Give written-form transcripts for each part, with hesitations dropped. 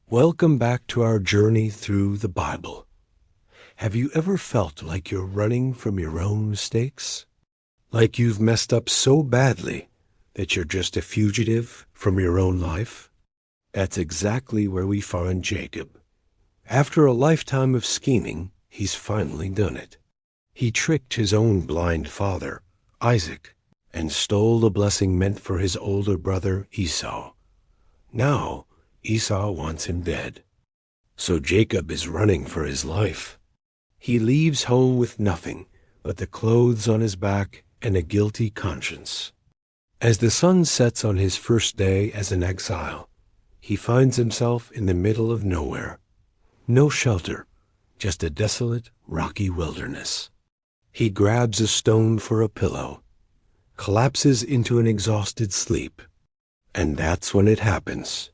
Welcome back to our journey through the Bible. Have you ever felt like you're running from your own mistakes? Like you've messed up so badly that you're just a fugitive from your own life? That's exactly where we find Jacob. After a lifetime of scheming, he's finally done it. He tricked his own blind father, Isaac, and stole the blessing meant for his older brother Esau. Now, Esau wants him dead. So Jacob is running for his life. He leaves home with nothing but the clothes on his back and a guilty conscience. As the sun sets on his first day as an exile, he finds himself in the middle of nowhere. No shelter, just a desolate, rocky wilderness. He grabs a stone for a pillow, collapses into an exhausted sleep, and that's when it happens.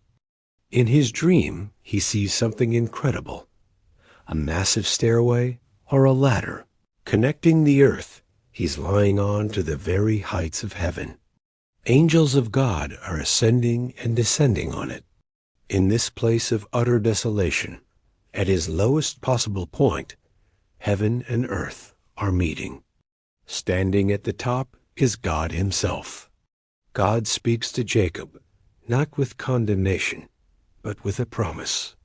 In his dream, he sees something incredible, a massive stairway or a ladder connecting the earth he's lying on to the very heights of heaven. Angels of God are ascending and descending on it. In this place of utter desolation, at his lowest possible point, heaven and earth are meeting. Standing at the top is God himself. God speaks to Jacob, not with condemnation, but with a promise.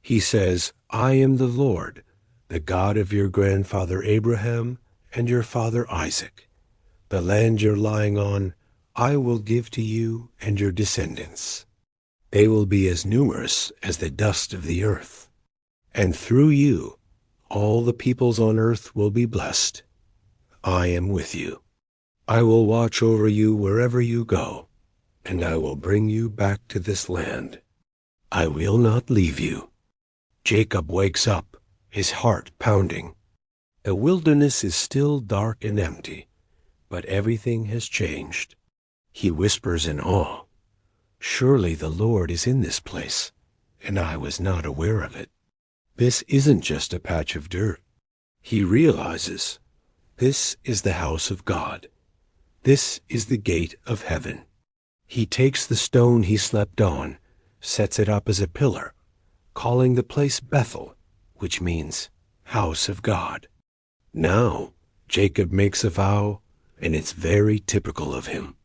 He says, "I am the Lord, the God of your grandfather Abraham and your father Isaac. The land you're lying on, I will give to you and your descendants. They will be as numerous as the dust of the earth. And through you, all the peoples on earth will be blessed. I am with you. I will watch over you wherever you go, and I will bring you back to this land. I will not leave you." Jacob wakes up, his heart pounding. The wilderness is still dark and empty, but everything has changed. He whispers in awe, "Surely the Lord is in this place, and I was not aware of it." This isn't just a patch of dirt. He realizes, this is the house of God. This is the gate of heaven. He takes the stone he slept on, sets it up as a pillar, calling the place Bethel, which means house of God. Now, Jacob makes a vow, and it's very typical of him.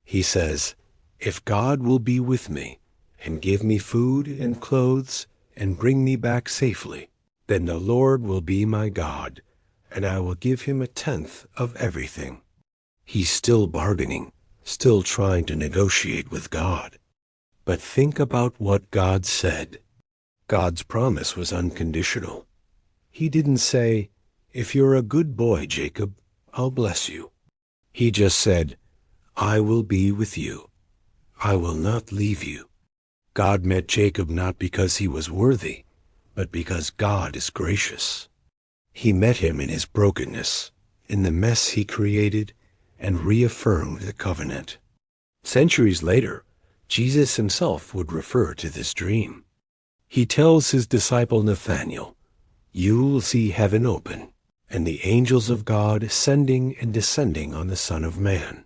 He says, "If God will be with me and give me food and clothes and bring me back safely, then the Lord will be my God, and I will give him a tenth of everything." He's still bargaining, still trying to negotiate with God. But think about what God said. God's promise was unconditional. He didn't say, "If you're a good boy, Jacob, I'll bless you." He just said, "I will be with you. I will not leave you." God met Jacob not because he was worthy, but because God is gracious. He met him in his brokenness, in the mess he created, and reaffirmed the covenant. Centuries later, Jesus himself would refer to this dream. He tells his disciple Nathanael, "You will see heaven open, and the angels of God ascending and descending on the Son of Man."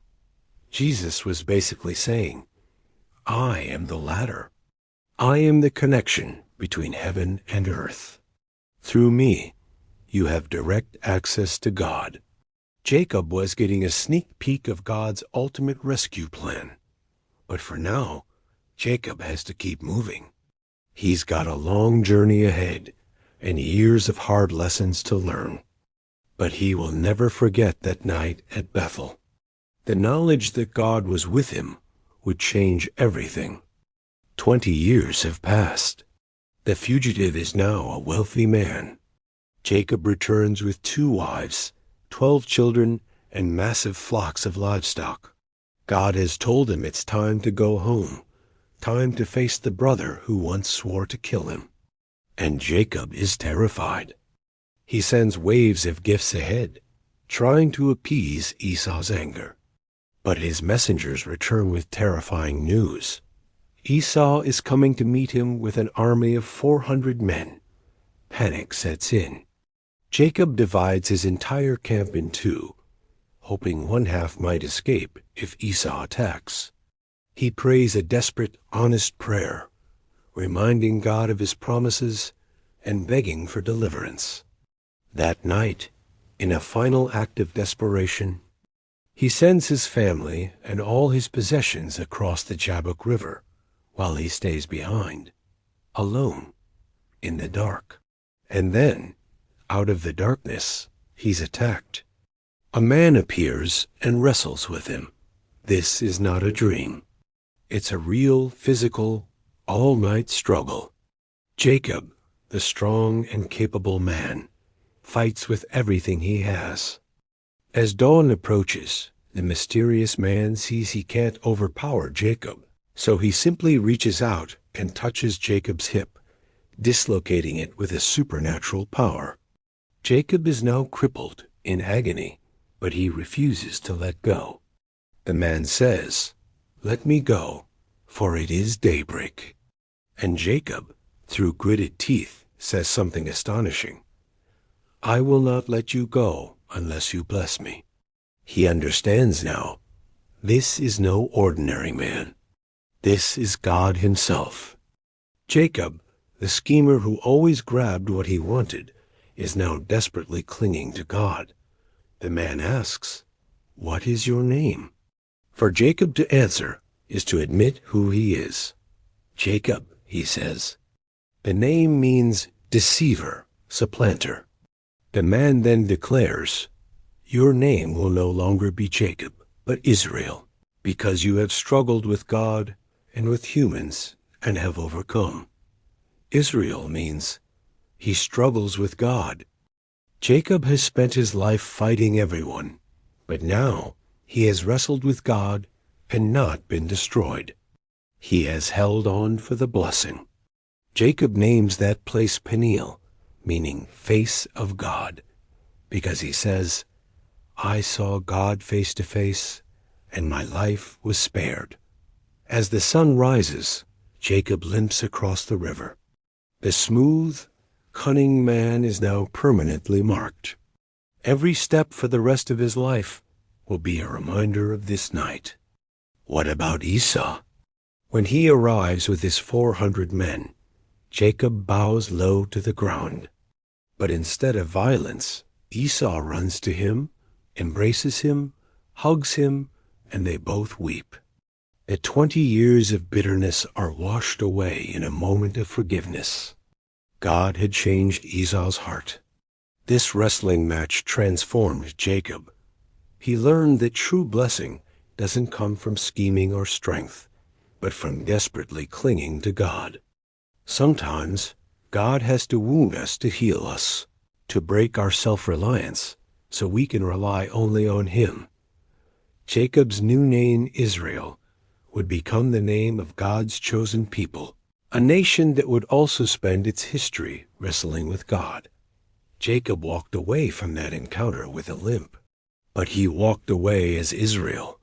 Jesus was basically saying, "I am the ladder. I am the connection between heaven and earth. Through me, you have direct access to God." Jacob was getting a sneak peek of God's ultimate rescue plan. But for now, Jacob has to keep moving. He's got a long journey ahead and years of hard lessons to learn. But he will never forget that night at Bethel. The knowledge that God was with him would change everything. 20 years have passed. The fugitive is now a wealthy man. Jacob returns with 2 wives, 12 children, and massive flocks of livestock. God has told him it's time to go home, time to face the brother who once swore to kill him. And Jacob is terrified. He sends waves of gifts ahead, trying to appease Esau's anger. But his messengers return with terrifying news. Esau is coming to meet him with an army of 400 men. Panic sets in. Jacob divides his entire camp in 2, hoping one half might escape if Esau attacks. He prays a desperate, honest prayer. reminding God of his promises and begging for deliverance. That night, in a final act of desperation, he sends his family and all his possessions across the Jabbok River while he stays behind, alone, in the dark. And then, out of the darkness, he's attacked. A man appears and wrestles with him. This is not a dream. It's a real, physical, all-night struggle. Jacob, the strong and capable man, fights with everything he has. As dawn approaches, the mysterious man sees he can't overpower Jacob, so he simply reaches out and touches Jacob's hip, dislocating it with a supernatural power. Jacob is now crippled, in agony, but he refuses to let go. The man says, "Let me go, for it is daybreak." And Jacob, through gritted teeth, says something astonishing. "I will not let you go unless you bless me." He understands now. This is no ordinary man. This is God himself. Jacob, the schemer who always grabbed what he wanted, is now desperately clinging to God. The man asks, "What is your name?" For Jacob to answer is to admit who he is. Jacob, he says. The name means deceiver, supplanter. The man then declares, "Your name will no longer be Jacob, but Israel, because you have struggled with God and with humans and have overcome." Israel means he struggles with God. Jacob has spent his life fighting everyone, but now he has wrestled with God and not been destroyed. He has held on for the blessing. Jacob names that place Peniel, meaning face of God, because he says, "I saw God face to face, and my life was spared." As the sun rises, Jacob limps across the river. The smooth, cunning man is now permanently marked. Every step for the rest of his life will be a reminder of this night. What about Esau? When he arrives with his 400 men, Jacob bows low to the ground. But instead of violence, Esau runs to him, embraces him, hugs him, and they both weep. The 20 years of bitterness are washed away in a moment of forgiveness. God had changed Esau's heart. This wrestling match transformed Jacob. He learned that true blessing doesn't come from scheming or strength, but from desperately clinging to God. Sometimes God has to wound us to heal us, to break our self-reliance, so we can rely only on Him. Jacob's new name, Israel, would become the name of God's chosen people, a nation that would also spend its history wrestling with God. Jacob walked away from that encounter with a limp, but he walked away as Israel,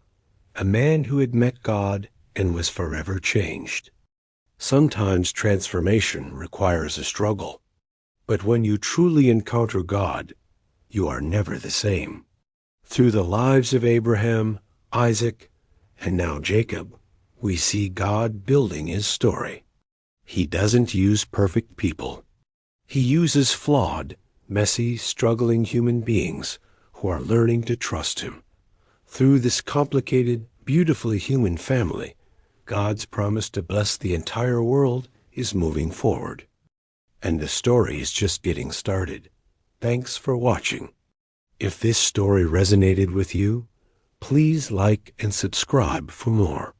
a man who had met God and was forever changed. Sometimes transformation requires a struggle, but when you truly encounter God, you are never the same. Through the lives of Abraham, Isaac, and now Jacob, we see God building His story. He doesn't use perfect people. He uses flawed, messy, struggling human beings who are learning to trust Him. Through this complicated, beautifully human family, God's promise to bless the entire world is moving forward. And the story is just getting started. Thanks for watching. If this story resonated with you, please like and subscribe for more.